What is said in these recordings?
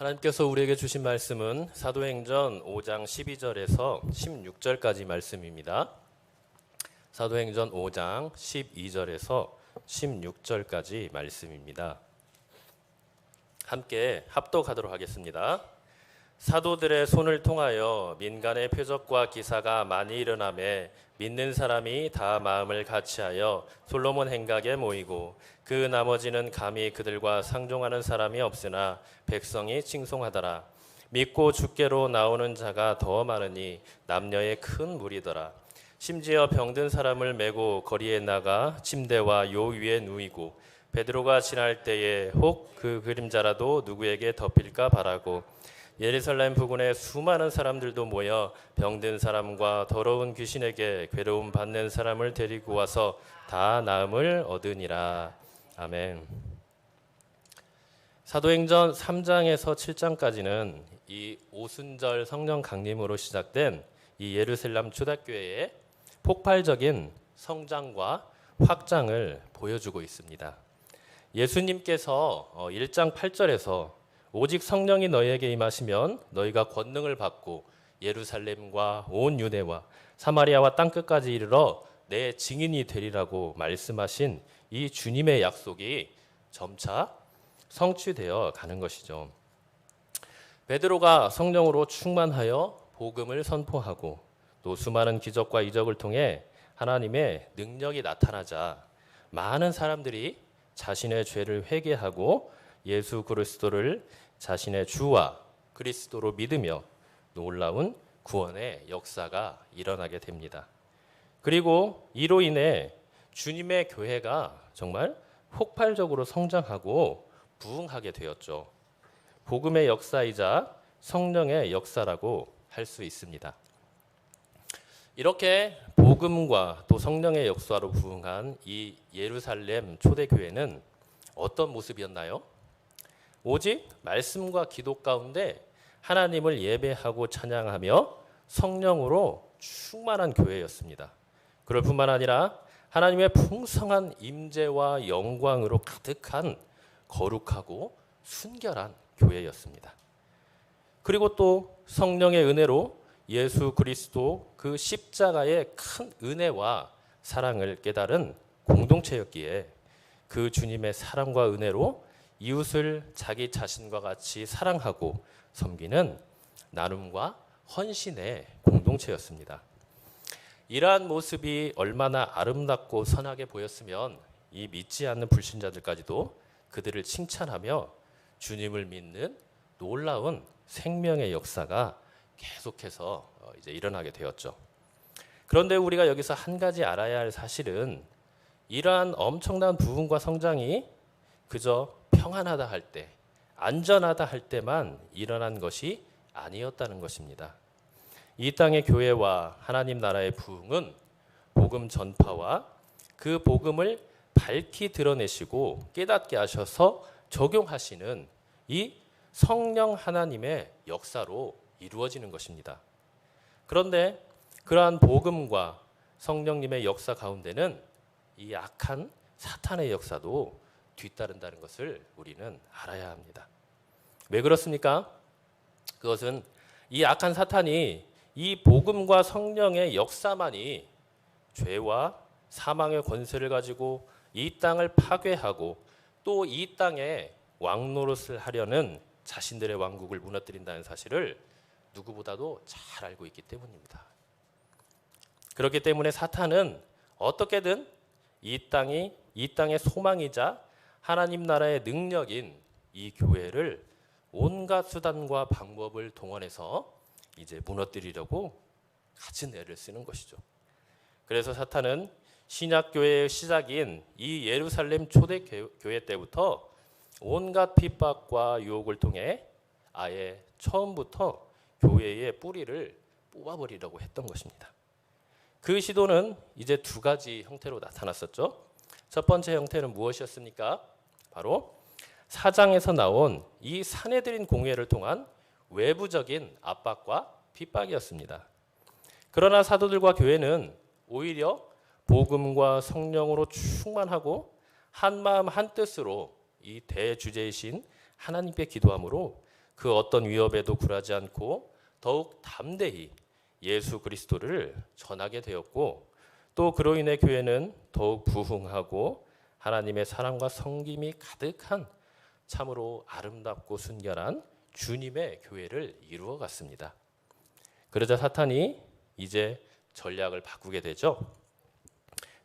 하나님께서 우리에게 주신 말씀은 사도행전 5장 12절에서 16절까지 말씀입니다. 사도행전 5장 12절에서 16절까지 말씀입니다. 함께 합독하도록 하겠습니다. 사도들의 손을 통하여 민간의 표적과 기사가 많이 일어나매 믿는 사람이 다 마음을 같이하여 솔로몬 행각에 모이고 그 나머지는 감히 그들과 상종하는 사람이 없으나 백성이 칭송하더라. 믿고 주께로 나오는 자가 더 많으니 남녀의 큰 무리더라. 심지어 병든 사람을 메고 거리에 나가 침대와 요 위에 누이고 베드로가 지날 때에 혹 그 그림자라도 누구에게 덮일까 바라고 예루살렘 부근에 수많은 사람들도 모여 병든 사람과 더러운 귀신에게 괴로움 받는 사람을 데리고 와서 다 나음을 얻으니라. 아멘. 사도행전 3장에서 7장까지는 이 오순절 성령 강림으로 시작된 이 예루살렘 초대교회의 폭발적인 성장과 확장을 보여주고 있습니다. 예수님께서 1장 8절에서 오직 성령이 너희에게 임하시면 너희가 권능을 받고 예루살렘과 온 유대와 사마리아와 땅끝까지 이르러 내 증인이 되리라고 말씀하신 이 주님의 약속이 점차 성취되어 가는 것이죠. 베드로가 성령으로 충만하여 복음을 선포하고 또 수많은 기적과 이적을 통해 하나님의 능력이 나타나자 많은 사람들이 자신의 죄를 회개하고 예수 그리스도를 자신의 주와 그리스도로 믿으며 놀라운 구원의 역사가 일어나게 됩니다. 그리고 이로 인해 주님의 교회가 정말 폭발적으로 성장하고 부흥하게 되었죠. 복음의 역사이자 성령의 역사라고 할 수 있습니다. 이렇게 복음과 또 성령의 역사로 부흥한 이 예루살렘 초대교회는 어떤 모습이었나요? 오직 말씀과 기도 가운데 하나님을 예배하고 찬양하며 성령으로 충만한 교회였습니다. 그럴 뿐만 아니라 하나님의 풍성한 임재와 영광으로 가득한 거룩하고 순결한 교회였습니다. 그리고 또 성령의 은혜로 예수 그리스도 그 십자가의 큰 은혜와 사랑을 깨달은 공동체였기에 그 주님의 사랑과 은혜로 이웃을 자기 자신과 같이 사랑하고 섬기는 나눔과 헌신의 공동체였습니다. 이러한 모습이 얼마나 아름답고 선하게 보였으면 이 믿지 않는 불신자들까지도 그들을 칭찬하며 주님을 믿는 놀라운 생명의 역사가 계속해서 이제 일어나게 되었죠. 그런데 우리가 여기서 한 가지 알아야 할 사실은 이러한 엄청난 부흥과 성장이 그저 평안하다 할 때, 안전하다 할 때만 일어난 것이 아니었다는 것입니다. 이 땅의 교회와 하나님 나라의 부흥은 복음 전파와 그 복음을 밝히 드러내시고 깨닫게 하셔서 적용하시는 이 성령 하나님의 역사로 이루어지는 것입니다. 그런데 그러한 복음과 성령님의 역사 가운데는 이 악한 사탄의 역사도 뒤따른다는 것을 우리는 알아야 합니다. 왜 그렇습니까? 그것은 이 악한 사탄이 이 복음과 성령의 역사만이 죄와 사망의 권세를 가지고 이 땅을 파괴하고 또 이 땅에 왕노릇을 하려는 자신들의 왕국을 무너뜨린다는 사실을 누구보다도 잘 알고 있기 때문입니다. 그렇기 때문에 사탄은 어떻게든 이 땅의 소망이자 하나님 나라의 능력인 이 교회를 온갖 수단과 방법을 동원해서 이제 무너뜨리려고 갖은 애를 쓰는 것이죠. 그래서 사탄은 신약교회의 시작인 이 예루살렘 초대교회 때부터 온갖 핍박과 유혹을 통해 아예 처음부터 교회의 뿌리를 뽑아버리려고 했던 것입니다. 그 시도는 이제 두 가지 형태로 나타났었죠. 첫 번째 형태는 무엇이었습니까? 바로 4장에서 나온 이 사내들인 공회를 통한 외부적인 압박과 핍박이었습니다. 그러나 사도들과 교회는 오히려 복음과 성령으로 충만하고 한마음 한뜻으로 이 대주제이신 하나님께 기도함으로 그 어떤 위협에도 굴하지 않고 더욱 담대히 예수 그리스도를 전하게 되었고, 또 그로 인해 교회는 더욱 부흥하고 하나님의 사랑과 성김이 가득한 참으로 아름답고 순결한 주님의 교회를 이루어 갔습니다. 그러자 사탄이 이제 전략을 바꾸게 되죠.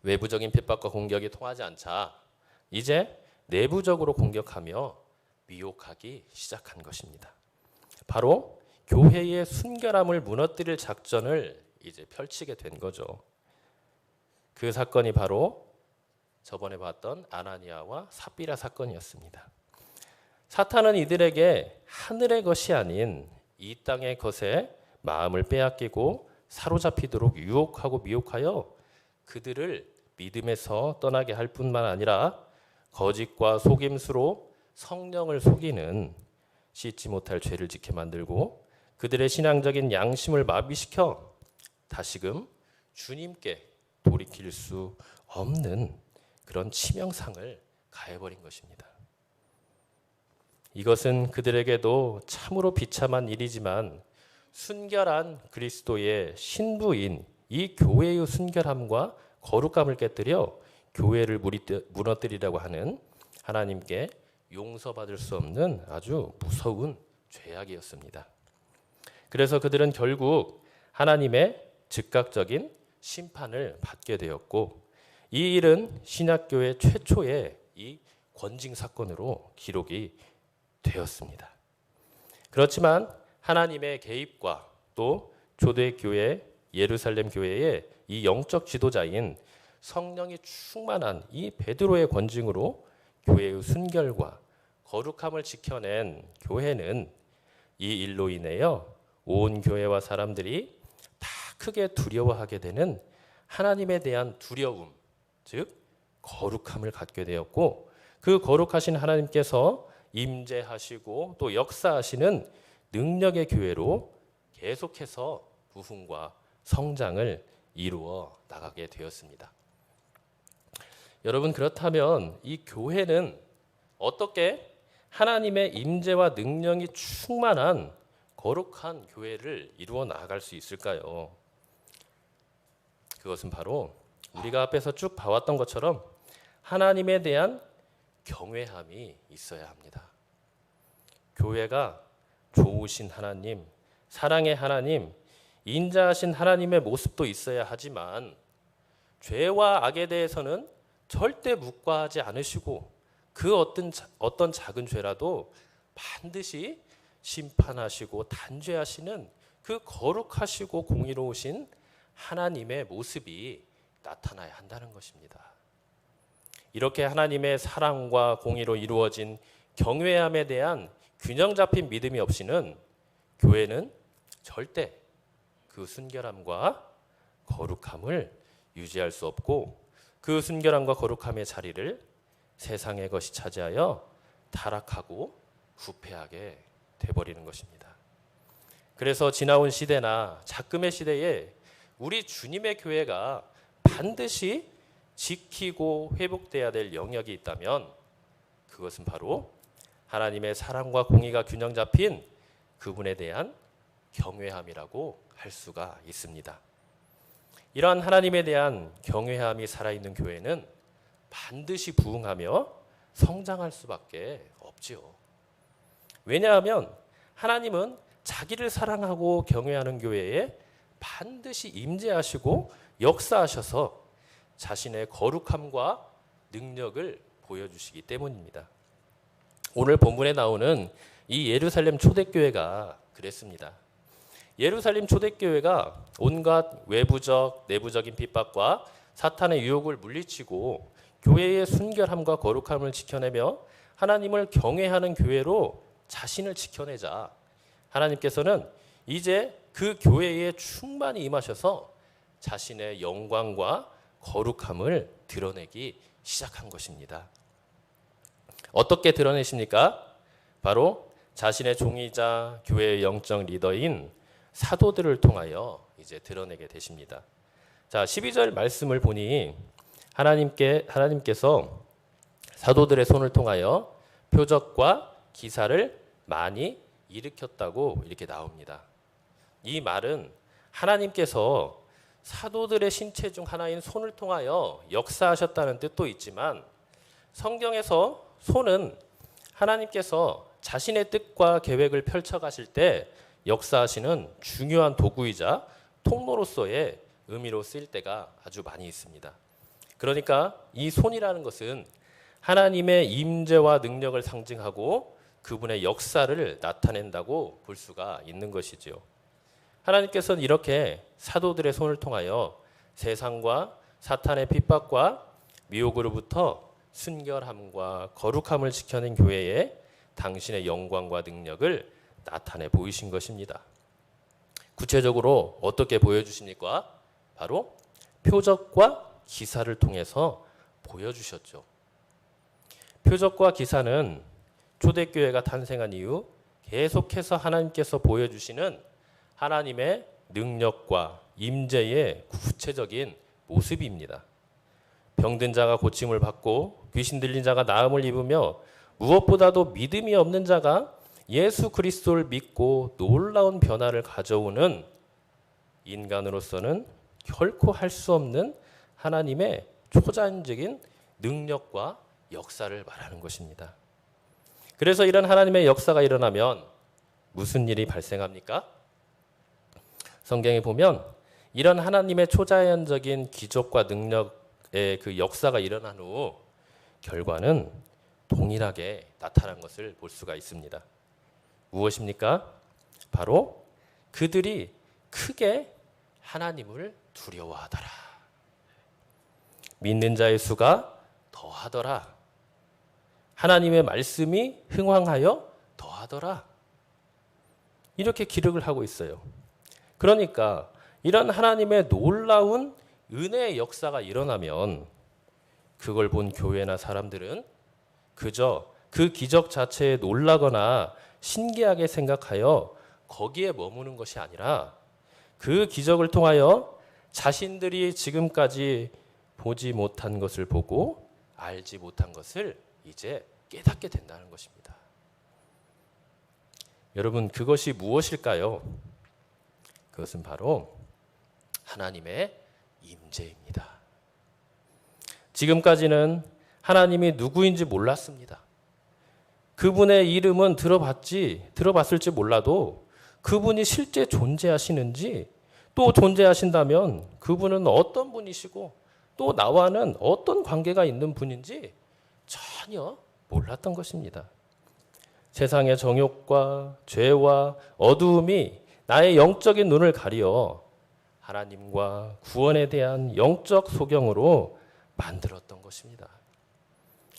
외부적인 핍박과 공격이 통하지 않자 이제 내부적으로 공격하며 미혹하기 시작한 것입니다. 바로 교회의 순결함을 무너뜨릴 작전을 이제 펼치게 된 거죠. 그 사건이 바로 저번에 봤던 아나니아와 삽비라 사건이었습니다. 사탄은 이들에게 하늘의 것이 아닌 이 땅의 것에 마음을 빼앗기고 사로잡히도록 유혹하고 미혹하여 그들을 믿음에서 떠나게 할 뿐만 아니라 거짓과 속임수로 성령을 속이는 씻지 못할 죄를 짓게 만들고 그들의 신앙적인 양심을 마비시켜 다시금 주님께 돌이킬 수 없는 그런 치명상을 가해버린 것입니다. 이것은 그들에게도 참으로 비참한 일이지만 순결한 그리스도의 신부인 이 교회의 순결함과 거룩함을 깨뜨려 교회를 무너뜨리려고 하는 하나님께 용서받을 수 없는 아주 무서운 죄악이었습니다. 그래서 그들은 결국 하나님의 즉각적인 심판을 받게 되었고, 이 일은 신약교회 최초의 이 권징 사건으로 기록이 되었습니다. 그렇지만 하나님의 개입과 또 초대교회 예루살렘 교회의 이 영적 지도자인 성령이 충만한 이 베드로의 권징으로 교회의 순결과 거룩함을 지켜낸 교회는 이 일로 인하여 온 교회와 사람들이 다 크게 두려워하게 되는 하나님에 대한 두려움, 즉 거룩함을 갖게 되었고, 그 거룩하신 하나님께서 임재하시고 또 역사하시는 능력의 교회로 계속해서 부흥과 성장을 이루어 나가게 되었습니다. 여러분, 그렇다면 이 교회는 어떻게 하나님의 임재와 능력이 충만한 거룩한 교회를 이루어 나아갈 수 있을까요? 그것은 바로 우리가 앞에서 쭉 봐왔던 것처럼 하나님에 대한 경외함이 있어야 합니다. 교회가 좋으신 하나님, 사랑의 하나님, 인자하신 하나님의 모습도 있어야 하지만 죄와 악에 대해서는 절대 묵과하지 않으시고 그 어떤 작은 죄라도 반드시 심판하시고 단죄하시는 그 거룩하시고 공의로우신 하나님의 모습이 나타나야 한다는 것입니다. 이렇게 하나님의 사랑과 공의로 이루어진 경외함에 대한 균형 잡힌 믿음이 없이는 교회는 절대 그 순결함과 거룩함을 유지할 수 없고, 그 순결함과 거룩함의 자리를 세상의 것이 차지하여 타락하고 부패하게 돼버리는 것입니다. 그래서 지나온 시대나 작금의 시대에 우리 주님의 교회가 반드시 지키고 회복돼야 될 영역이 있다면 그것은 바로 하나님의 사랑과 공의가 균형 잡힌 그분에 대한 경외함이라고 할 수가 있습니다. 이러한 하나님에 대한 경외함이 살아있는 교회는 반드시 부흥하며 성장할 수밖에 없지요. 왜냐하면 하나님은 자기를 사랑하고 경외하는 교회에 반드시 임재하시고 역사하셔서 자신의 거룩함과 능력을 보여주시기 때문입니다. 오늘 본문에 나오는 이 예루살렘 초대교회가 그랬습니다. 예루살렘 초대교회가 온갖 외부적, 내부적인 핍박과 사탄의 유혹을 물리치고 교회의 순결함과 거룩함을 지켜내며 하나님을 경외하는 교회로 자신을 지켜내자 하나님께서는 이제 그 교회에 충만히 임하셔서 자신의 영광과 거룩함을 드러내기 시작한 것입니다. 어떻게 드러내십니까? 바로 자신의 종이자 교회의 영적 리더인 사도들을 통하여 이제 드러내게 되십니다. 자, 12절 말씀을 보니 하나님께서 사도들의 손을 통하여 표적과 기사를 많이 일으켰다고 이렇게 나옵니다. 이 말은 하나님께서 사도들의 신체 중 하나인 손을 통하여 역사하셨다는 뜻도 있지만, 성경에서 손은 하나님께서 자신의 뜻과 계획을 펼쳐가실 때 역사하시는 중요한 도구이자 통로로서의 의미로 쓰일 때가 아주 많이 있습니다. 그러니까 이 손이라는 것은 하나님의 임재와 능력을 상징하고 그분의 역사를 나타낸다고 볼 수가 있는 것이지요. 하나님께서는 이렇게 사도들의 손을 통하여 세상과 사탄의 핍박과 미혹으로부터 순결함과 거룩함을 지켜낸 교회에 당신의 영광과 능력을 나타내 보이신 것입니다. 구체적으로 어떻게 보여주십니까? 바로 표적과 기사를 통해서 보여주셨죠. 표적과 기사는 초대교회가 탄생한 이후 계속해서 하나님께서 보여주시는 하나님의 능력과 임재의 구체적인 모습입니다. 병든 자가 고침을 받고 귀신 들린 자가 나음을 입으며 무엇보다도 믿음이 없는 자가 예수 그리스도를 믿고 놀라운 변화를 가져오는, 인간으로서는 결코 할 수 없는 하나님의 초자연적인 능력과 역사를 말하는 것입니다. 그래서 이런 하나님의 역사가 일어나면 무슨 일이 발생합니까? 성경에 보면 이런 하나님의 초자연적인 기적과 능력의 그 역사가 일어난 후 결과는 동일하게 나타난 것을 볼 수가 있습니다. 무엇입니까? 바로 그들이 크게 하나님을 두려워하더라. 믿는 자의 수가 더하더라. 하나님의 말씀이 흥황하여 더하더라. 이렇게 기록을 하고 있어요. 그러니까 이런 하나님의 놀라운 은혜의 역사가 일어나면 그걸 본 교회나 사람들은 그저 그 기적 자체에 놀라거나 신기하게 생각하여 거기에 머무는 것이 아니라 그 기적을 통하여 자신들이 지금까지 보지 못한 것을 보고 알지 못한 것을 이제 깨닫게 된다는 것입니다. 여러분, 그것이 무엇일까요? 그것은 바로 하나님의 임재입니다. 지금까지는 하나님이 누구인지 몰랐습니다. 그분의 이름은 들어봤을지 몰라도 그분이 실제 존재하시는지, 또 존재하신다면 그분은 어떤 분이시고 또 나와는 어떤 관계가 있는 분인지 전혀 몰랐던 것입니다. 세상의 정욕과 죄와 어두움이 나의 영적인 눈을 가리어 하나님과 구원에 대한 영적 소경으로 만들었던 것입니다.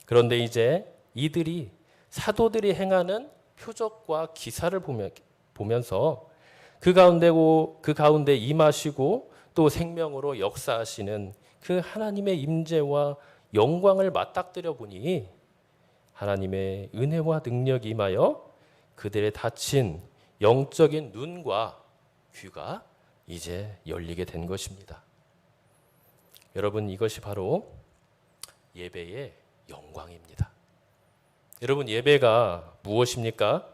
그런데 이제 이들이 사도들이 행하는 표적과 기사를 보면서 그 가운데 임하시고 또 생명으로 역사하시는 그 하나님의 임재와 영광을 맞닥뜨려 보니 하나님의 은혜와 능력이 임하여 그들의 닫힌 영적인 눈과 귀가 이제 열리게 된 것입니다. 여러분, 이것이 바로 예배의 영광입니다. 여러분, 예배가 무엇입니까?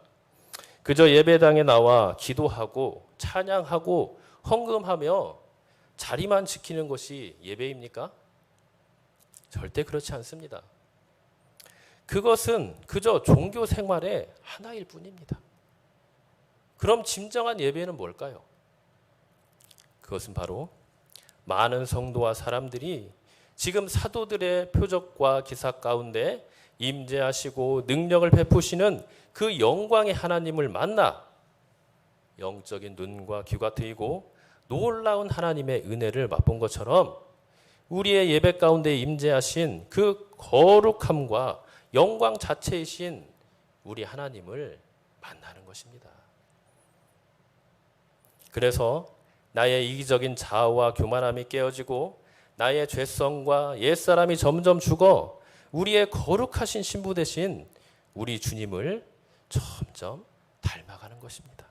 그저 예배당에 나와 기도하고 찬양하고 헌금하며 자리만 지키는 것이 예배입니까? 절대 그렇지 않습니다. 그것은 그저 종교 생활의 하나일 뿐입니다. 그럼 진정한 예배는 뭘까요? 그것은 바로 많은 성도와 사람들이 지금 사도들의 표적과 기사 가운데 임재하시고 능력을 베푸시는 그 영광의 하나님을 만나 영적인 눈과 귀가 트이고 놀라운 하나님의 은혜를 맛본 것처럼 우리의 예배 가운데 임재하신 그 거룩함과 영광 자체이신 우리 하나님을 만나는 것입니다. 그래서 나의 이기적인 자아와 교만함이 깨어지고 나의 죄성과 옛사람이 점점 죽어 우리의 거룩하신 신부 되신 우리 주님을 점점 닮아가는 것입니다.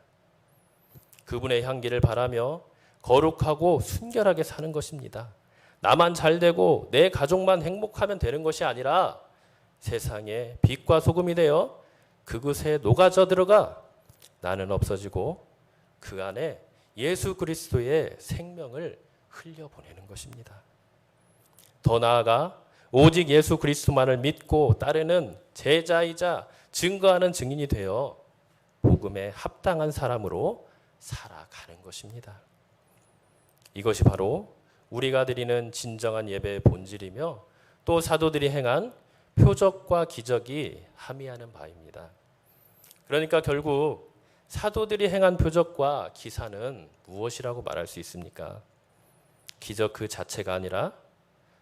그분의 향기를 바라며 거룩하고 순결하게 사는 것입니다. 나만 잘 되고 내 가족만 행복하면 되는 것이 아니라 세상에 빛과 소금이 되어 그곳에 녹아져 들어가 나는 없어지고 그 안에 예수 그리스도의 생명을 흘려보내는 것입니다. 더 나아가 오직 예수 그리스도만을 믿고 따르는 제자이자 증거하는 증인이 되어 복음에 합당한 사람으로 살아가는 것입니다. 이것이 바로 우리가 드리는 진정한 예배의 본질이며 또 사도들이 행한 표적과 기적이 함의하는 바입니다. 그러니까 결국 사도들이 행한 표적과 기사는 무엇이라고 말할 수 있습니까? 기적 그 자체가 아니라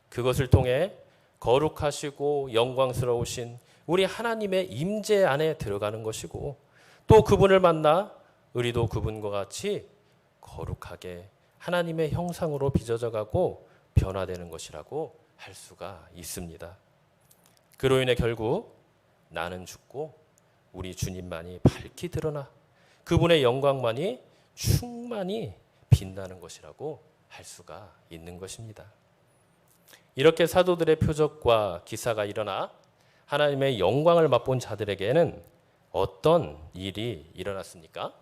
그것을 통해 거룩하시고 영광스러우신 우리 하나님의 임재 안에 들어가는 것이고 또 그분을 만나 우리도 그분과 같이 거룩하게 하나님의 형상으로 빚어져 가고 변화되는 것이라고 할 수가 있습니다. 그로 인해 결국 나는 죽고 우리 주님만이 밝히 드러나 그분의 영광만이 충만히 빛나는 것이라고 할 수가 있는 것입니다. 이렇게 사도들의 표적과 기사가 일어나 하나님의 영광을 맛본 자들에게는 어떤 일이 일어났습니까?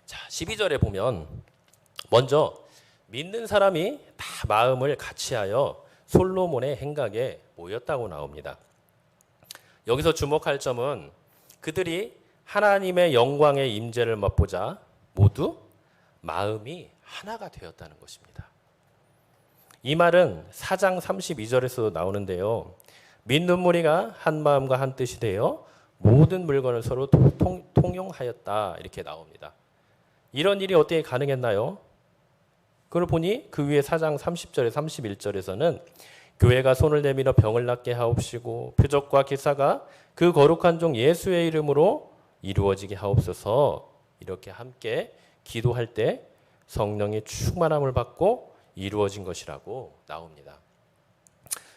자, 12절에 보면 먼저 믿는 사람이 다 마음을 같이하여 솔로몬의 행각에 모였다고 나옵니다. 여기서 주목할 점은 그들이 하나님의 영광의 임재를 맛보자 모두 마음이 하나가 되었다는 것입니다. 이 말은 4장 32절에서도 나오는데요. 믿는 무리가 한 마음과 한 뜻이 되어 모든 물건을 서로 통용하였다 이렇게 나옵니다. 이런 일이 어떻게 가능했나요? 그걸 보니 그 위에 4장 30절에 31절에서는 교회가 손을 내밀어 병을 낫게 하옵시고 표적과 기사가 그 거룩한 종 예수의 이름으로 이루어지게 하옵소서 이렇게 함께 기도할 때 성령의 충만함을 받고 이루어진 것이라고 나옵니다.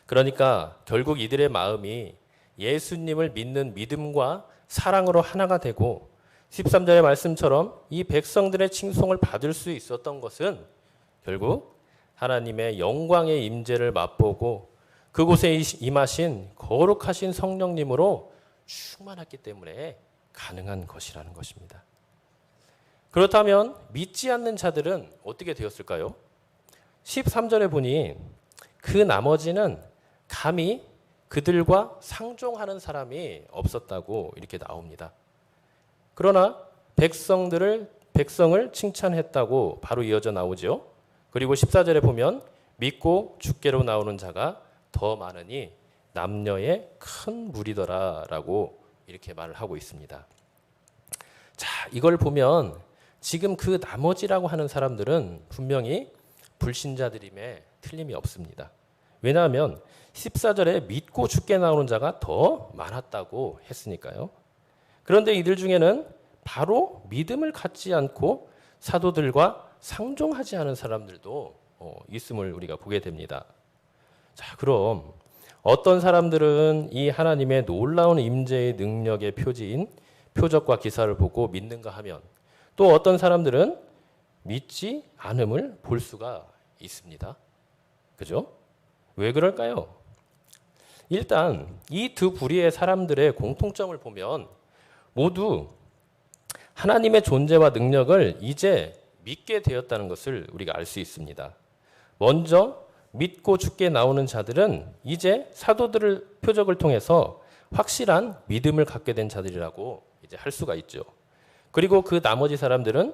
그러니까 결국 이들의 마음이 예수님을 믿는 믿음과 사랑으로 하나가 되고 13절의 말씀처럼 이 백성들의 칭송을 받을 수 있었던 것은 결국 하나님의 영광의 임재를 맛보고 그곳에 임하신 거룩하신 성령님으로 충만했기 때문에 가능한 것이라는 것입니다. 그렇다면 믿지 않는 자들은 어떻게 되었을까요? 13절에 보니 그 나머지는 감히 그들과 상종하는 사람이 없었다고 이렇게 나옵니다. 그러나 백성을 칭찬했다고 바로 이어져 나오죠. 그리고 14절에 보면 믿고 주께로 나오는 자가 더 많으니 남녀의 큰 무리더라라고 이렇게 말을 하고 있습니다. 자, 이걸 보면 지금 그 나머지라고 하는 사람들은 분명히 불신자들임에 틀림이 없습니다. 왜냐하면 14절에 믿고 주께 나오는 자가 더 많았다고 했으니까요. 그런데 이들 중에는 바로 믿음을 갖지 않고 사도들과 상종하지 않은 사람들도 있음을 우리가 보게 됩니다. 자, 그럼 어떤 사람들은 이 하나님의 놀라운 임재의 능력의 표지인 표적과 기사를 보고 믿는가 하면 또 어떤 사람들은 믿지 않음을 볼 수가 있습니다. 그죠? 왜 그럴까요? 일단 이 두 부류의 사람들의 공통점을 보면 모두 하나님의 존재와 능력을 이제 믿게 되었다는 것을 우리가 알 수 있습니다. 먼저 믿고 주께 나오는 자들은 이제 사도들의 표적을 통해서 확실한 믿음을 갖게 된 자들이라고 이제 할 수가 있죠. 그리고 그 나머지 사람들은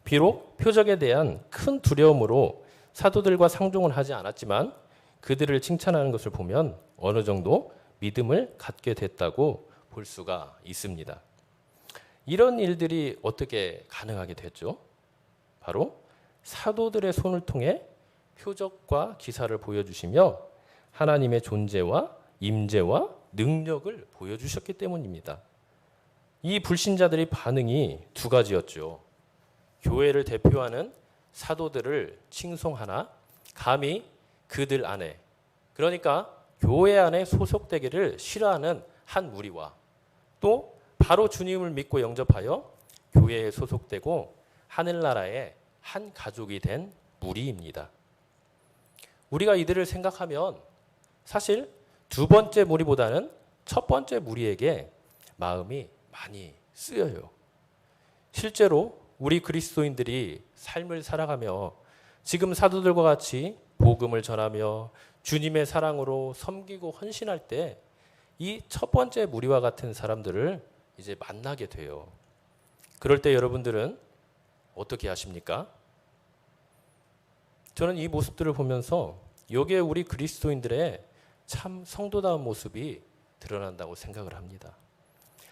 비록 표적에 대한 큰 두려움으로 사도들과 상종을 하지 않았지만 그들을 칭찬하는 것을 보면 어느 정도 믿음을 갖게 됐다고 볼 수가 있습니다. 이런 일들이 어떻게 가능하게 됐죠? 바로 사도들의 손을 통해 표적과 기사를 보여주시며 하나님의 존재와 임재와 능력을 보여주셨기 때문입니다. 이 불신자들의 반응이 두 가지였죠. 교회를 대표하는 사도들을 칭송하나 감히 그들 안에, 그러니까 교회 안에 소속되기를 싫어하는 한 무리와 또 바로 주님을 믿고 영접하여 교회에 소속되고 하늘나라의 한 가족이 된 무리입니다. 우리가 이들을 생각하면 사실 두 번째 무리보다는 첫 번째 무리에게 마음이 많이 쓰여요. 실제로 우리 그리스도인들이 삶을 살아가며 지금 사도들과 같이 복음을 전하며 주님의 사랑으로 섬기고 헌신할 때 이 첫 번째 무리와 같은 사람들을 이제 만나게 돼요. 그럴 때 여러분들은 어떻게 하십니까? 저는 이 모습들을 보면서 여기에 우리 그리스도인들의 참 성도다운 모습이 드러난다고 생각을 합니다.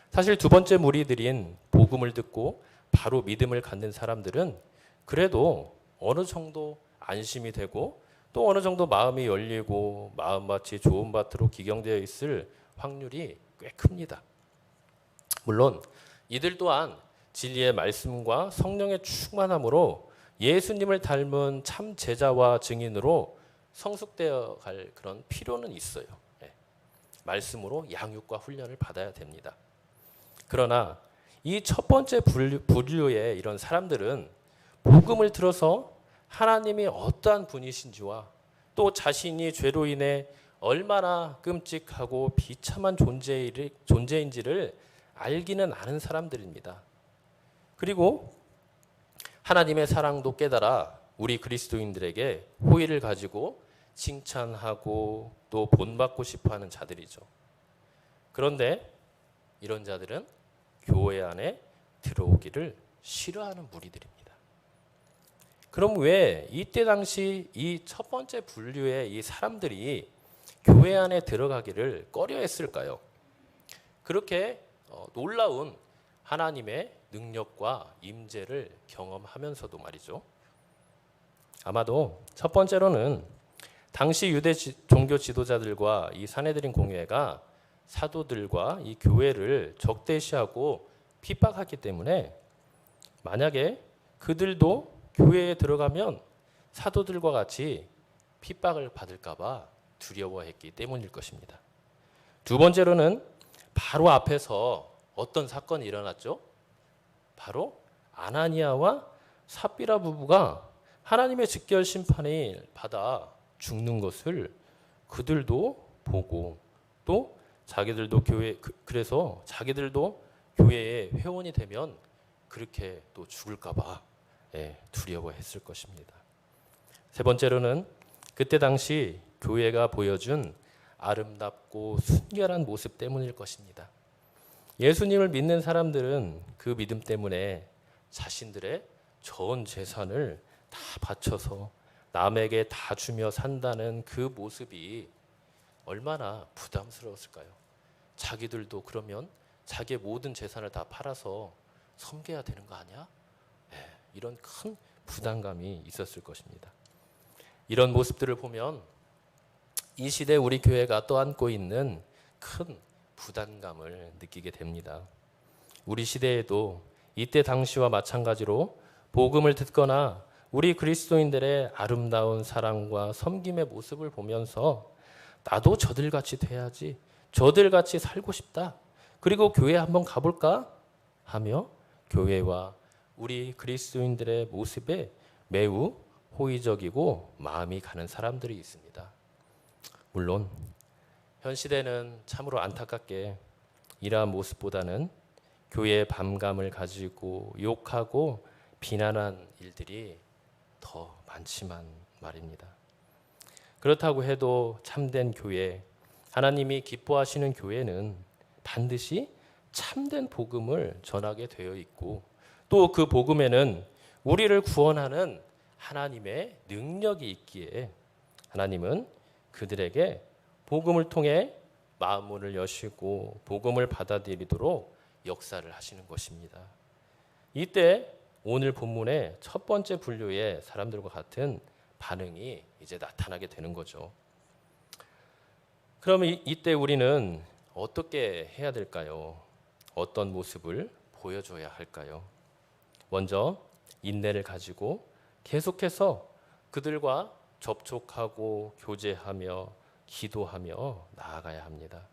사실 두 번째 무리들인 복음을 듣고 바로 믿음을 갖는 사람들은 그래도 어느 정도 안심이 되고 또 어느 정도 마음이 열리고 마음밭이 좋은 밭으로 기경되어 있을 확률이 꽤 큽니다. 물론 이들 또한 진리의 말씀과 성령의 충만함으로 예수님을 닮은 참 제자와 증인으로 성숙되어 갈 그런 필요는 있어요. 말씀으로 양육과 훈련을 받아야 됩니다. 그러나 이 첫 번째 부류의 이런 사람들은 복음을 들어서 하나님이 어떠한 분이신지와 또 자신이 죄로 인해 얼마나 끔찍하고 비참한 존재인지를 알기는 아는 사람들입니다. 그리고 하나님의 사랑도 깨달아 우리 그리스도인들에게 호의를 가지고 칭찬하고 또 본받고 싶어하는 자들이죠. 그런데 이런 자들은 교회 안에 들어오기를 싫어하는 무리들입니다. 그럼 왜 이때 당시 이 첫 번째 분류의 이 사람들이 교회 안에 들어가기를 꺼려했을까요? 그렇게 놀라운 하나님의 능력과 임재를 경험하면서도 말이죠. 아마도 첫 번째로는 당시 유대 종교 지도자들과 이 산헤드린 공회가 사도들과 이 교회를 적대시하고 핍박하기 때문에 만약에 그들도 교회에 들어가면 사도들과 같이 핍박을 받을까 봐 두려워했기 때문일 것입니다. 두 번째로는 바로 앞에서 어떤 사건이 일어났죠? 바로 아나니아와 삽비라 부부가 하나님의 직결 심판을 받아 죽는 것을 그들도 보고 또 자기들도 그래서 자기들도 교회의 회원이 되면 그렇게 또 죽을까 봐 두려워했을 것입니다. 세 번째로는 그때 당시 교회가 보여준 아름답고 순결한 모습 때문일 것입니다. 예수님을 믿는 사람들은 그 믿음 때문에 자신들의 전 재산을 다 바쳐서 남에게 다 주며 산다는 그 모습이 얼마나 부담스러웠을까요? 자기들도 그러면 자기의 모든 재산을 다 팔아서 섬겨야 되는 거 아니야? 이런 큰 부담감이 있었을 것입니다. 이런 모습들을 보면 이 시대 우리 교회가 떠안고 있는 큰 부담감을 느끼게 됩니다. 우리 시대에도 이때 당시와 마찬가지로 복음을 듣거나 우리 그리스도인들의 아름다운 사랑과 섬김의 모습을 보면서 나도 저들같이 돼야지, 저들같이 살고 싶다, 그리고 교회 한번 가볼까 하며 교회와 우리 그리스도인들의 모습에 매우 호의적이고 마음이 가는 사람들이 있습니다. 물론 현 시대는 참으로 안타깝게 이러한 모습보다는 교회의 반감을 가지고 욕하고 비난한 일들이 더 많지만 말입니다. 그렇다고 해도 참된 교회, 하나님이 기뻐하시는 교회는 반드시 참된 복음을 전하게 되어 있고 또 그 복음에는 우리를 구원하는 하나님의 능력이 있기에 하나님은 그들에게 복음을 통해 마음문을 여시고 복음을 받아들이도록 역사를 하시는 것입니다. 이때 오늘 본문의 첫 번째 분류의 사람들과 같은 반응이 이제 나타나게 되는 거죠. 그러면 이때 우리는 어떻게 해야 될까요? 어떤 모습을 보여줘야 할까요? 먼저 인내를 가지고 계속해서 그들과 접촉하고 교제하며 기도하며 나아가야 합니다.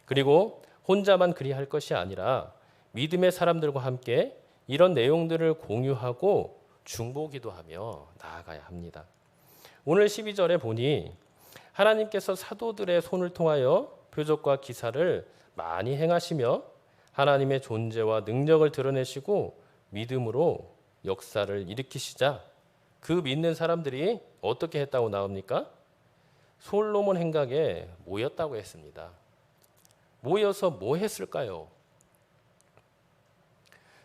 그리고 혼자만 그리할 것이 아니라 믿음의 사람들과 함께 이런 내용들을 공유하고 중보기도하며 나아가야 합니다. 오늘 12절에 보니 하나님께서 사도들의 손을 통하여 표적과 기사를 많이 행하시며 하나님의 존재와 능력을 드러내시고 믿음으로 역사를 일으키시자 그 믿는 사람들이 어떻게 했다고 나옵니까? 솔로몬 행각에 모였다고 했습니다. 모여서 뭐 했을까요?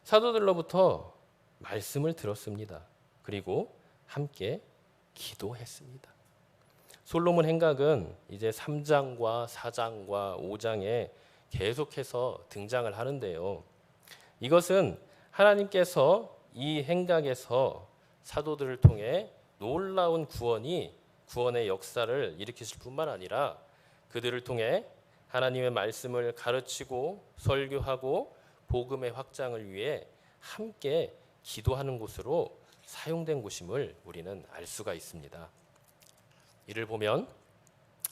사도들로부터 말씀을 들었습니다. 그리고 함께 기도했습니다. 솔로몬 행각은 이제 3장과 4장과 5장에 계속해서 등장을 하는데요. 이것은 하나님께서 이 행각에서 사도들을 통해 놀라운 구원의 역사를 일으키실 뿐만 아니라 그들을 통해 하나님의 말씀을 가르치고 설교하고 복음의 확장을 위해 함께 기도하는 곳으로 사용된 곳임을 우리는 알 수가 있습니다. 이를 보면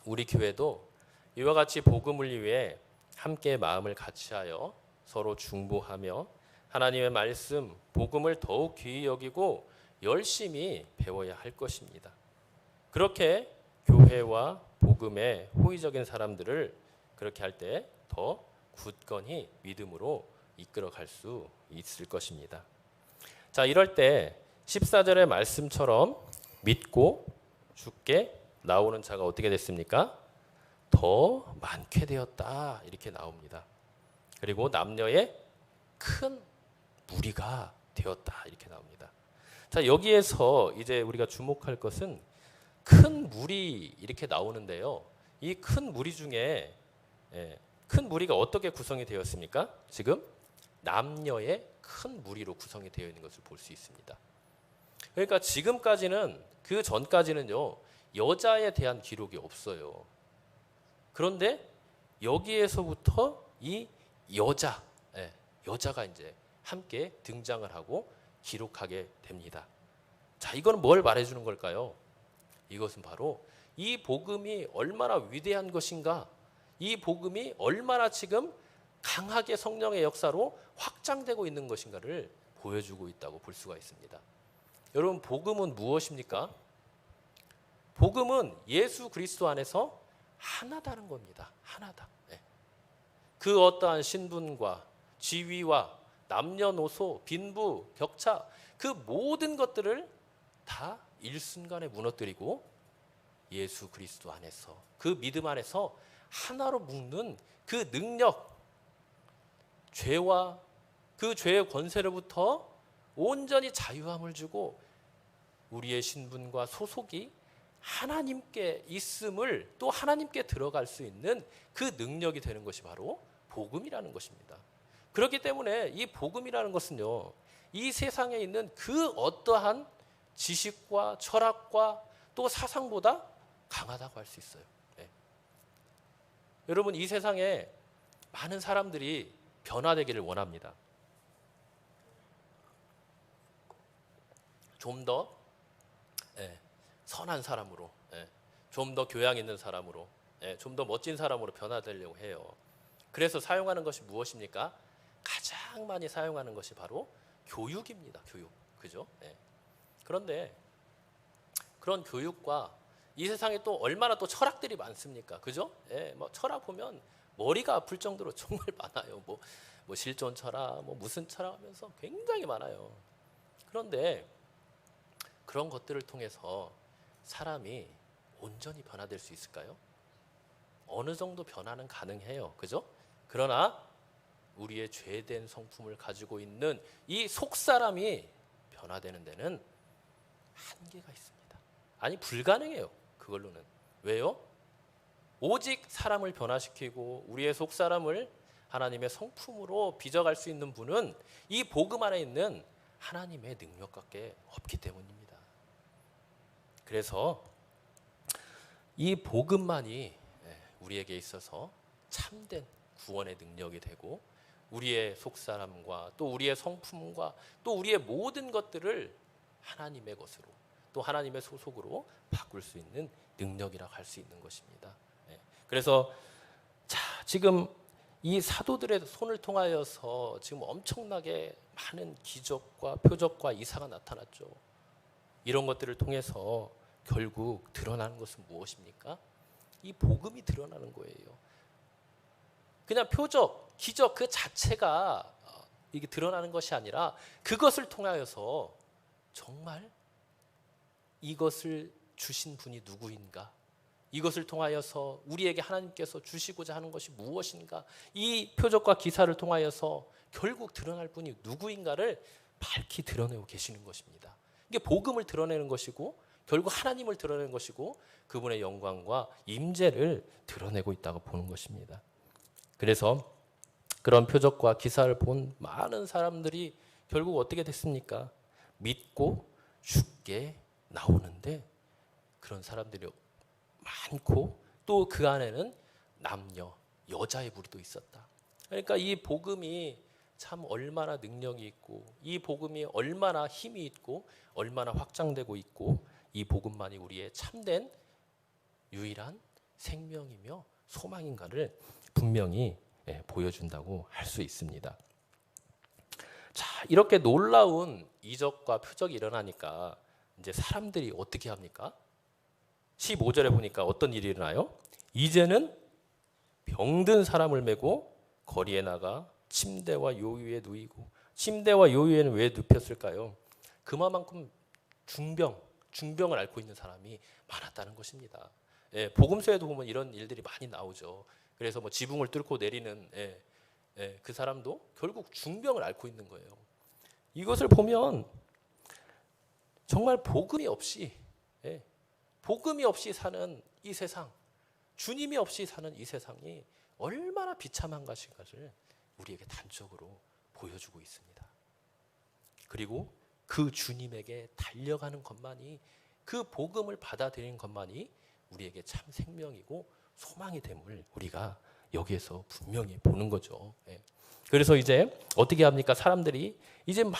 우리 교회도 이와 같이 복음을 위해 함께 마음을 같이하여 서로 중보하며 하나님의 말씀, 복음을 더욱 귀히 여기고 열심히 배워야 할 것입니다. 그렇게 교회와 복음의 호의적인 사람들을 그렇게 할 때 더 굳건히 믿음으로 이끌어갈 수 있을 것입니다. 자, 이럴 때 14절의 말씀처럼 믿고 죽게 나오는 자가 어떻게 됐습니까? 더 많게 되었다 이렇게 나옵니다. 그리고 남녀의 큰 무리가 되었다 이렇게 나옵니다. 자, 여기에서 이제 우리가 주목할 것은 큰 무리 이렇게 나오는데요. 이 큰 무리 중에 큰 무리가 어떻게 구성이 되었습니까? 지금 남녀의 큰 무리로 구성이 되어 있는 것을 볼 수 있습니다. 그러니까 지금까지는 그 전까지는요. 여자에 대한 기록이 없어요. 그런데 여기에서부터 이 여자가 이제 함께 등장을 하고 기록하게 됩니다. 자, 이건 뭘 말해주는 걸까요? 이것은 바로 이 복음이 얼마나 위대한 것인가, 이 복음이 얼마나 지금 강하게 성령의 역사로 확장되고 있는 것인가를 보여주고 있다고 볼 수가 있습니다. 여러분, 복음은 무엇입니까? 복음은 예수 그리스도 안에서 하나다는 겁니다. 하나다. 그 어떠한 신분과 지위와 남녀노소, 빈부, 격차 그 모든 것들을 다 일순간에 무너뜨리고 예수 그리스도 안에서 그 믿음 안에서 하나로 묶는 그 능력, 죄와 그 죄의 권세로부터 온전히 자유함을 주고 우리의 신분과 소속이 하나님께 있음을 또 하나님께 들어갈 수 있는 그 능력이 되는 것이 바로 복음이라는 것입니다. 그렇기 때문에 이 복음이라는 것은요, 이 세상에 있는 그 어떠한 지식과 철학과 또 사상보다 강하다고 할 수 있어요. 여러분, 이 세상에 많은 사람들이 변화되기를 원합니다. 좀 더 선한 사람으로, 좀 더 교양 있는 사람으로, 좀 더 멋진 사람으로 변화되려고 해요. 그래서 사용하는 것이 무엇입니까? 가장 많이 사용하는 것이 바로 교육입니다. 교육, 그죠? 그런데 그런 교육과 이 세상에 또 얼마나 또 철학들이 많습니까? 그죠? 뭐 철학 보면 머리가 아플 정도로 정말 많아요. 뭐 실존 철학, 뭐 무슨 철학 하면서 굉장히 많아요. 그런데 그런 것들을 통해서 사람이 온전히 변화될 수 있을까요? 어느 정도 변화는 가능해요. 그죠? 그러나 우리의 죄된 성품을 가지고 있는 이 속사람이 변화되는 데는 한계가 있습니다. 아니, 불가능해요. 그걸로는. 왜요? 오직 사람을 변화시키고 우리의 속사람을 하나님의 성품으로 빚어갈 수 있는 분은 이 복음 안에 있는 하나님의 능력밖에 없기 때문입니다. 그래서 이 복음만이 우리에게 있어서 참된 구원의 능력이 되고 우리의 속사람과 또 우리의 성품과 또 우리의 모든 것들을 하나님의 것으로 또 하나님의 소속으로 바꿀 수 있는 능력이라고 할 수 있는 것입니다. 그래서 자, 지금 이 사도들의 손을 통하여서 지금 엄청나게 많은 기적과 표적과 이사가 나타났죠. 이런 것들을 통해서 결국 드러나는 것은 무엇입니까? 이 복음이 드러나는 거예요. 그냥 표적, 기적 그 자체가 이게 드러나는 것이 아니라 그것을 통하여서 정말 이것을 주신 분이 누구인가? 이것을 통하여서 우리에게 하나님께서 주시고자 하는 것이 무엇인가? 이 표적과 기사를 통하여서 결국 드러날 분이 누구인가를 밝히 드러내고 계시는 것입니다. 이게 복음을 드러내는 것이고 결국 하나님을 드러내는 것이고 그분의 영광과 임재를 드러내고 있다고 보는 것입니다. 그래서 그런 표적과 기사를 본 많은 사람들이 결국 어떻게 됐습니까? 믿고 죽게 나오는데 그런 사람들이 많고 또 그 안에는 남녀, 여자의 무리도 있었다. 그러니까 이 복음이 참 얼마나 능력이 있고 이 복음이 얼마나 힘이 있고 얼마나 확장되고 있고 이 복음만이 우리의 참된 유일한 생명이며 소망인가를 분명히 보여준다고 할 수 있습니다. 자, 이렇게 놀라운 이적과 표적이 일어나니까 이제 사람들이 어떻게 합니까? 15절에 보니까 어떤 일이 일어나요? 이제는 병든 사람을 메고 거리에 나가 침대와 요유에 누이고, 침대와 요유에는 왜 눕혔을까요? 그만큼 중병을 앓고 있는 사람이 많았다는 것입니다. 복음서에도 보면 이런 일들이 많이 나오죠. 그래서 뭐 지붕을 뚫고 내리는 그 사람도 결국 중병을 앓고 있는 거예요. 이것을 보면 정말 복음이 없이 사는 이 세상, 주님이 없이 사는 이 세상이 얼마나 비참한 것인가를 우리에게 단적으로 보여주고 있습니다. 그리고 그 주님에게 달려가는 것만이, 그 복음을 받아들이는 것만이 우리에게 참 생명이고 소망이 됨을 우리가 여기에서 분명히 보는 거죠. 그래서 이제 어떻게 합니까? 사람들이 이제 막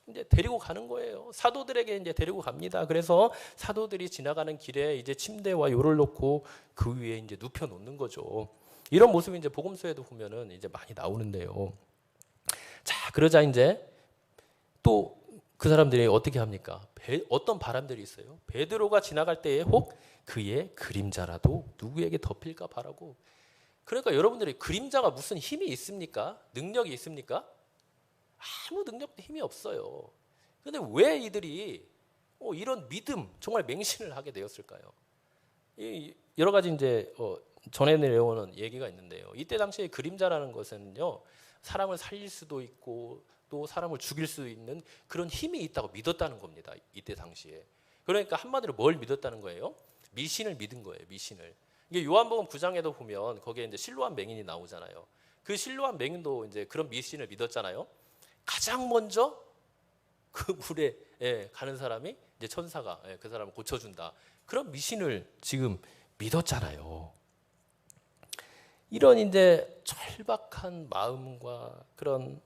이제 데리고 가는 거예요. 사도들에게 이제 데리고 갑니다. 그래서 사도들이 지나가는 길에 이제 침대와 요를 놓고 그 위에 이제 눕혀 놓는 거죠. 이런 모습이 이제 복음서에도 보면은 이제 많이 나오는데요. 자, 그러자 이제 또 그 사람들이 어떻게 합니까? 어떤 바람들이 있어요. 베드로가 지나갈 때에 혹 그의 그림자라도 누구에게 덮일까 바라고. 그러니까 여러분들이 그림자가 무슨 힘이 있습니까? 능력이 있습니까? 아무 능력도 힘이 없어요. 그런데 왜 이들이 이런 믿음, 정말 맹신을 하게 되었을까요? 여러 가지 이제 전해 내려오는 얘기가 있는데요. 이때 당시에 그림자라는 것은요, 사람을 살릴 수도 있고 또 사람을 죽일 수 있는 그런 힘이 있다고 믿었다는 겁니다. 이때 당시에. 그러니까 한마디로 뭘 믿었다는 거예요? 미신을 믿은 거예요. 미신을. 이게 요한복음 9장에도 보면 거기에 이제 실로암 맹인이 나오잖아요. 그 실로암 맹인도 이제 그런 미신을 믿었잖아요. 가장 먼저 그 물에 가는 사람이 이제 천사가 그 사람을 고쳐준다. 그런 미신을 지금 믿었잖아요. 이런 이제 절박한 마음과 그런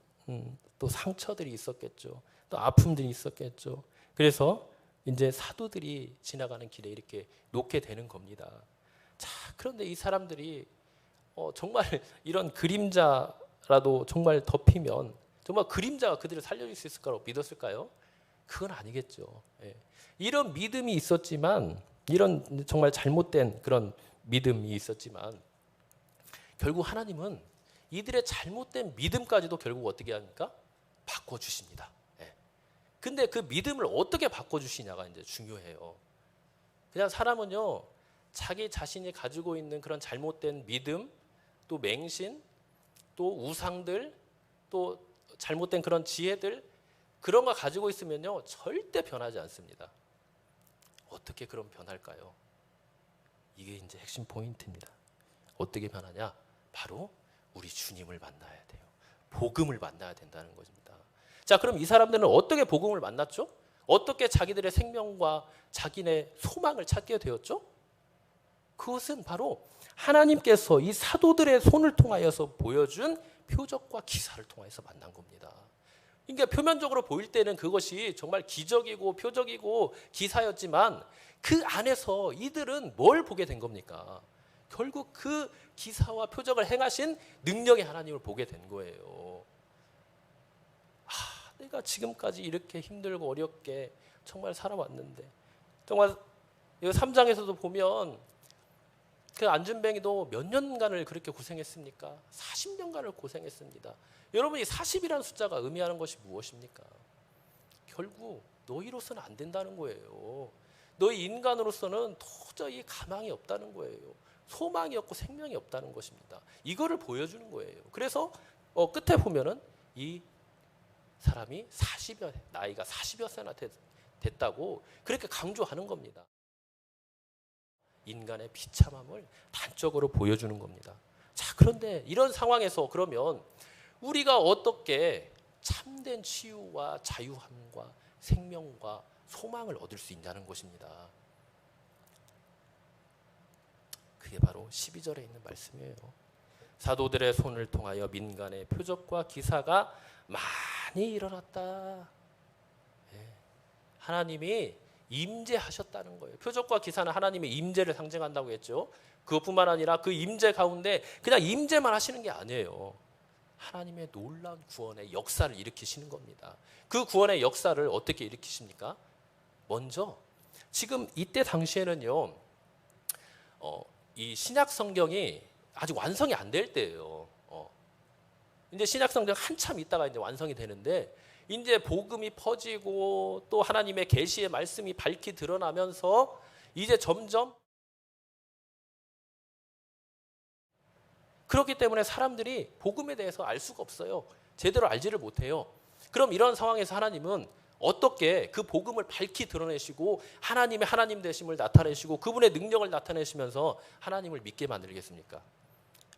또 상처들이 있었겠죠. 또 아픔들이 있었겠죠. 그래서 이제 사도들이 지나가는 길에 이렇게 놓게 되는 겁니다. 자, 그런데 이 사람들이 정말 이런 그림자라도 정말 덮이면 정말 그림자가 그들을 살려줄 수 있을 거라고 믿었을까요? 그건 아니겠죠. 이런 믿음이 있었지만, 이런 정말 잘못된 그런 믿음이 있었지만 결국 하나님은 이들의 잘못된 믿음까지도 결국 어떻게 합니까? 바꿔주십니다. 근데 그 믿음을 어떻게 바꿔주시냐가 이제 중요해요. 그냥 사람은요, 자기 자신이 가지고 있는 그런 잘못된 믿음, 또 맹신, 또 우상들, 또 잘못된 그런 지혜들, 그런 거 가지고 있으면요, 절대 변하지 않습니다. 어떻게 그럼 변할까요? 이게 이제 핵심 포인트입니다. 어떻게 변하냐? 바로 우리 주님을 만나야 돼요. 복음을 만나야 된다는 것입니다. 자, 그럼 이 사람들은 어떻게 복음을 만났죠? 어떻게 자기들의 생명과 자기네 소망을 찾게 되었죠? 그것은 바로 하나님께서 이 사도들의 손을 통하여서 보여준 표적과 기사를 통해서 만난 겁니다. 그러니까 표면적으로 보일 때는 그것이 정말 기적이고 표적이고 기사였지만 그 안에서 이들은 뭘 보게 된 겁니까? 결국 그 기사와 표적을 행하신 능력의 하나님을 보게 된 거예요. 내가 지금까지 이렇게 힘들고 어렵게 정말 살아왔는데, 정말 3장에서도 보면 그 안준뱅이도 몇 년간을 그렇게 고생했습니까? 40년간을 고생했습니다. 여러분, 이 40이라는 숫자가 의미하는 것이 무엇입니까? 결국 너희로서는 안 된다는 거예요. 너희 인간으로서는 도저히 가망이 없다는 거예요. 소망이 없고 생명이 없다는 것입니다. 이거를 보여주는 거예요. 그래서 끝에 보면은 이 사람이 나이가 40여 세나 됐다고 그렇게 강조하는 겁니다. 인간의 비참함을 단적으로 보여주는 겁니다. 자, 그런데 이런 상황에서 그러면 우리가 어떻게 참된 치유와 자유함과 생명과 소망을 얻을 수 있냐는 것입니다. 그게 바로 12절에 있는 말씀이에요. 사도들의 손을 통하여 민간의 표적과 기사가 많이 일어났다. 하나님이 임재하셨다는 거예요. 표적과 기사는 하나님의 임재를 상징한다고 했죠. 그것뿐만 아니라 그 임재 가운데 그냥 임재만 하시는 게 아니에요. 하나님의 놀라운 구원의 역사를 일으키시는 겁니다. 그 구원의 역사를 어떻게 일으키십니까? 먼저 지금 이때 당시에는요, 이 신약 성경이 아직 완성이 안 될 때예요. 이제 신약 성경 한참 있다가 이제 완성이 되는데, 이제 복음이 퍼지고 또 하나님의 계시의 말씀이 밝히 드러나면서 이제 점점, 그렇기 때문에 사람들이 복음에 대해서 알 수가 없어요. 제대로 알지를 못해요. 그럼 이런 상황에서 하나님은 어떻게 그 복음을 밝히 드러내시고 하나님의 하나님 되심을 나타내시고 그분의 능력을 나타내시면서 하나님을 믿게 만들겠습니까?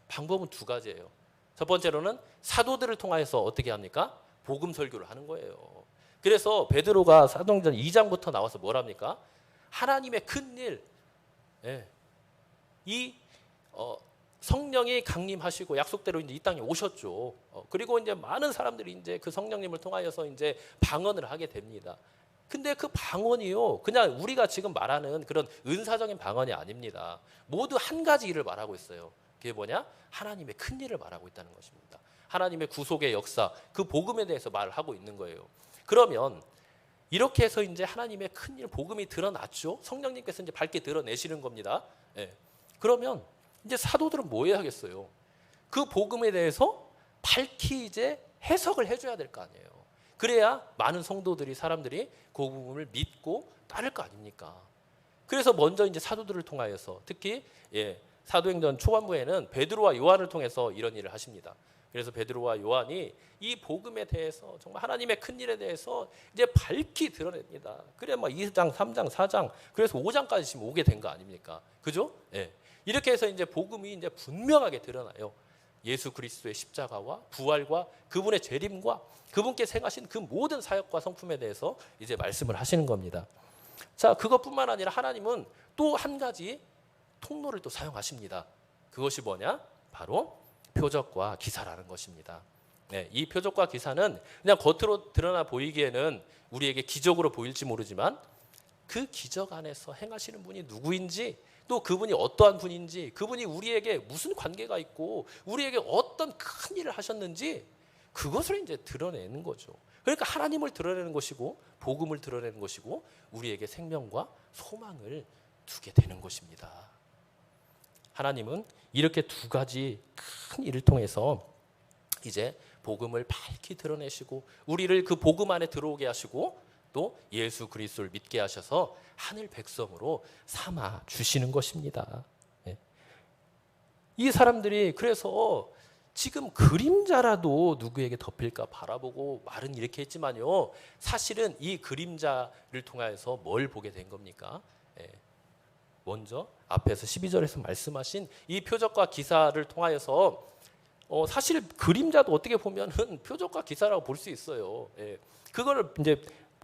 방법은 두 가지예요. 첫 번째로는 사도들을 통해서 어떻게 합니까? 복음 설교를 하는 거예요. 그래서 베드로가 사도행전 2장부터 나와서 뭘 합니까? 하나님의 큰일, 성령이 강림하시고 약속대로 이제 이 땅에 오셨죠. 그리고 이제 많은 사람들이 이제 그 성령님을 통하여서 이제 방언을 하게 됩니다. 근데 그 방언이요, 그냥 우리가 지금 말하는 그런 은사적인 방언이 아닙니다. 모두 한 가지 일을 말하고 있어요. 그게 뭐냐? 하나님의 큰 일을 말하고 있다는 것입니다. 하나님의 구속의 역사, 그 복음에 대해서 말을 하고 있는 거예요. 그러면 이렇게 해서 이제 하나님의 큰 일, 복음이 드러났죠. 성령님께서 이제 밝게 드러내시는 겁니다. 그러면 이제 사도들은 뭐 해야겠어요? 그 복음에 대해서 밝히 이제 해석을 해줘야 될 거 아니에요. 그래야 많은 성도들이, 사람들이 그 복음을 믿고 따를 거 아닙니까? 그래서 먼저 이제 사도들을 통하여서, 특히 사도행전 초반부에는 베드로와 요한을 통해서 이런 일을 하십니다. 그래서 베드로와 요한이 이 복음에 대해서, 정말 하나님의 큰 일에 대해서 이제 밝히 드러냅니다. 그래 막 2장, 3장, 4장, 그래서 5장까지 지금 오게 된 거 아닙니까? 그죠? 이렇게 해서 이제 복음이 이제 분명하게 드러나요. 예수 그리스도의 십자가와 부활과 그분의 재림과 그분께 행하신 그 모든 사역과 성품에 대해서 이제 말씀을 하시는 겁니다. 자, 그것뿐만 아니라 하나님은 또 한 가지 통로를 또 사용하십니다. 그것이 뭐냐? 바로 표적과 기사라는 것입니다. 이 표적과 기사는 그냥 겉으로 드러나 보이기에는 우리에게 기적으로 보일지 모르지만 그 기적 안에서 행하시는 분이 누구인지, 또 그분이 어떠한 분인지, 그분이 우리에게 무슨 관계가 있고 우리에게 어떤 큰 일을 하셨는지, 그것을 이제 드러내는 거죠. 그러니까 하나님을 드러내는 것이고 복음을 드러내는 것이고 우리에게 생명과 소망을 두게 되는 것입니다. 하나님은 이렇게 두 가지 큰 일을 통해서 이제 복음을 밝히 드러내시고 우리를 그 복음 안에 들어오게 하시고 또 예수 그리스도를 믿게 하셔서 하늘 백성으로 삼아 주시는 것입니다. 이 사람들이 그래서 지금 그림자라도 누구에게 덮일까 바라보고 말은 이렇게 했지만요, 사실은 이 그림자를 통해서 뭘 보게 된 겁니까? 먼저 앞에서 12절에서 말씀하신 이 표적과 기사를 통하여서 사실 그림자도 어떻게 보면은 표적과 기사라고 볼 수 있어요. 그거를 이제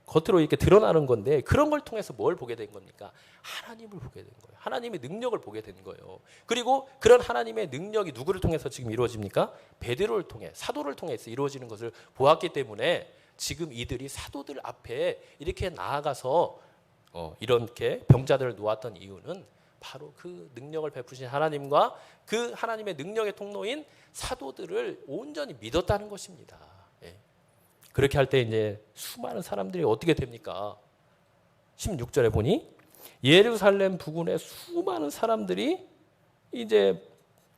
겉으로 이렇게 드러나는 건데, 그런 걸 통해서 뭘 보게 된 겁니까? 하나님을 보게 된 거예요. 하나님의 능력을 보게 된 거예요. 그리고 그런 하나님의 능력이 누구를 통해서 지금 이루어집니까? 베드로를 통해, 사도를 통해서 이루어지는 것을 보았기 때문에 지금 이들이 사도들 앞에 이렇게 나아가서 이렇게 병자들을 놓았던 이유는 바로 그 능력을 베푸신 하나님과 그 하나님의 능력의 통로인 사도들을 온전히 믿었다는 것입니다. 그렇게 할 때 이제 수많은 사람들이 어떻게 됩니까? 16절에 보니 예루살렘 부근의 수많은 사람들이 이제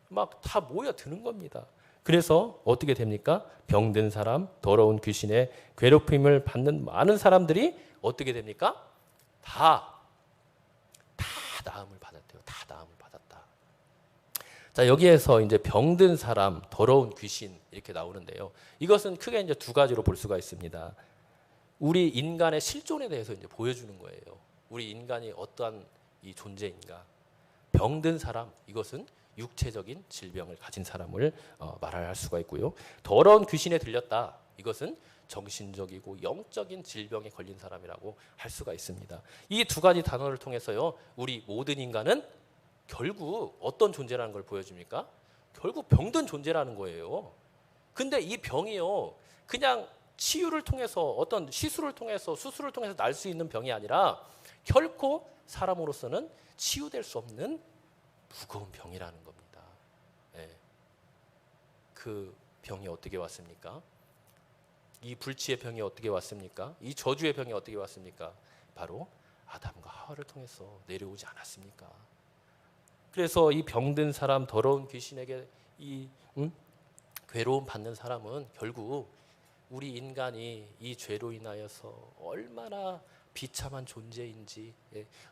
막 다 모여드는 겁니다. 그래서 어떻게 됩니까? 병든 사람, 더러운 귀신의 괴롭힘을 받는 많은 사람들이 어떻게 됩니까? 다 나음을 받았대요. 다 나음을 받았다. 자, 여기에서 이제 병든 사람, 더러운 귀신 이렇게 나오는데요. 이것은 크게 이제 두 가지로 볼 수가 있습니다. 우리 인간의 실존에 대해서 이제 보여주는 거예요. 우리 인간이 어떠한 이 존재인가. 병든 사람, 이것은 육체적인 질병을 가진 사람을 말할 수가 있고요. 더러운 귀신에 들렸다. 이것은 정신적이고 영적인 질병에 걸린 사람이라고 할 수가 있습니다. 이 두 가지 단어를 통해서요, 우리 모든 인간은 결국 어떤 존재라는 걸 보여줍니까? 결국 병든 존재라는 거예요. 근데 이 병이요, 그냥 치유를 통해서 어떤 시술을 통해서 수술을 통해서 날 수 있는 병이 아니라 결코 사람으로서는 치유될 수 없는 무거운 병이라는 겁니다. 네. 그 병이 어떻게 왔습니까? 이 불치의 병이 어떻게 왔습니까? 이 저주의 병이 어떻게 왔습니까? 바로 아담과 하와를 통해서 내려오지 않았습니까? 그래서 이 병든 사람, 더러운 귀신에게 이 괴로움 받는 사람은 결국 우리 인간이 이 죄로 인하여서 얼마나 비참한 존재인지,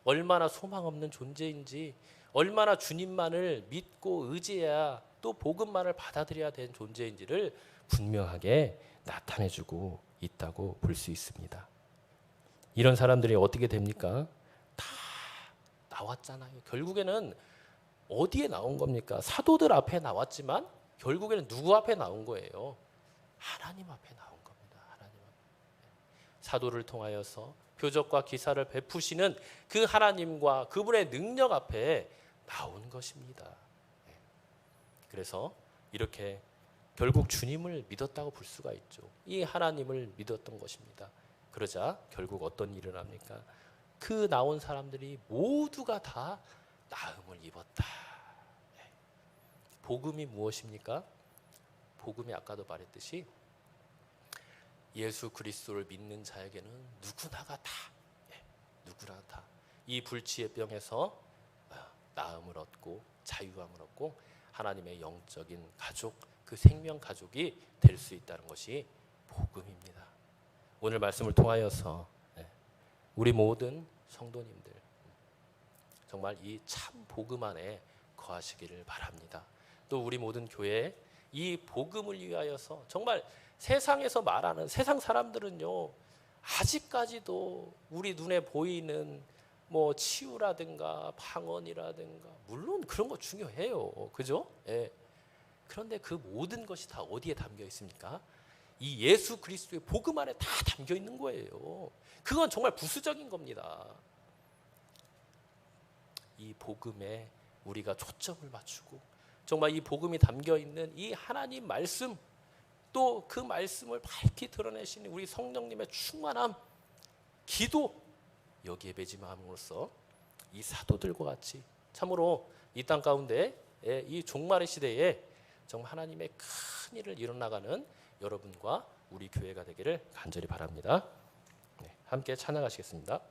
얼마나 소망 없는 존재인지, 얼마나 주님만을 믿고 의지해야 또 복음만을 받아들여야 되는 존재인지를 분명하게 나타내주고 있다고 볼 수 있습니다. 이런 사람들이 어떻게 됩니까? 다 나왔잖아요. 결국에는 어디에 나온 겁니까? 사도들 앞에 나왔지만 결국에는 누구 앞에 나온 거예요? 하나님 앞에 나온 겁니다. 하나님 앞에. 사도를 통하여서 표적과 기사를 베푸시는 그 하나님과 그분의 능력 앞에 나온 것입니다. 그래서 이렇게 결국 주님을 믿었다고 볼 수가 있죠. 이 하나님을 믿었던 것입니다. 그러자 결국 어떤 일이 일어납니까? 그 나온 사람들이 모두가 다 나음을 입었다. 복음이 무엇입니까? 복음이 아까도 말했듯이 예수 그리스도를 믿는 자에게는 누구나가 다, 누구나 다 이 불치의 병에서 나음을 얻고 자유함을 얻고 하나님의 영적인 가족, 그 생명 가족이 될 수 있다는 것이 복음입니다. 오늘 말씀을 통하여서 우리 모든 성도님들 정말 이 참 복음 안에 거하시기를 바랍니다. 또 우리 모든 교회 이 복음을 위하여서 정말 세상에서 말하는 세상 사람들은요, 아직까지도 우리 눈에 보이는 뭐 치유라든가 방언이라든가 물론 그런 거 중요해요. 그죠? 예. 그런데 그 모든 것이 다 어디에 담겨 있습니까? 이 예수 그리스도의 복음 안에 다 담겨 있는 거예요. 그건 정말 부수적인 겁니다. 이 복음에 우리가 초점을 맞추고 정말 이 복음이 담겨 있는 이 하나님 말씀, 또 그 말씀을 밝히 드러내시는 우리 성령님의 충만함, 기도, 여기에 매진함으로써 이 사도들과 같이 참으로 이 땅 가운데 이 종말의 시대에 정말 하나님의 큰 일을 이뤄나가는 여러분과 우리 교회가 되기를 간절히 바랍니다. 함께 찬양하시겠습니다.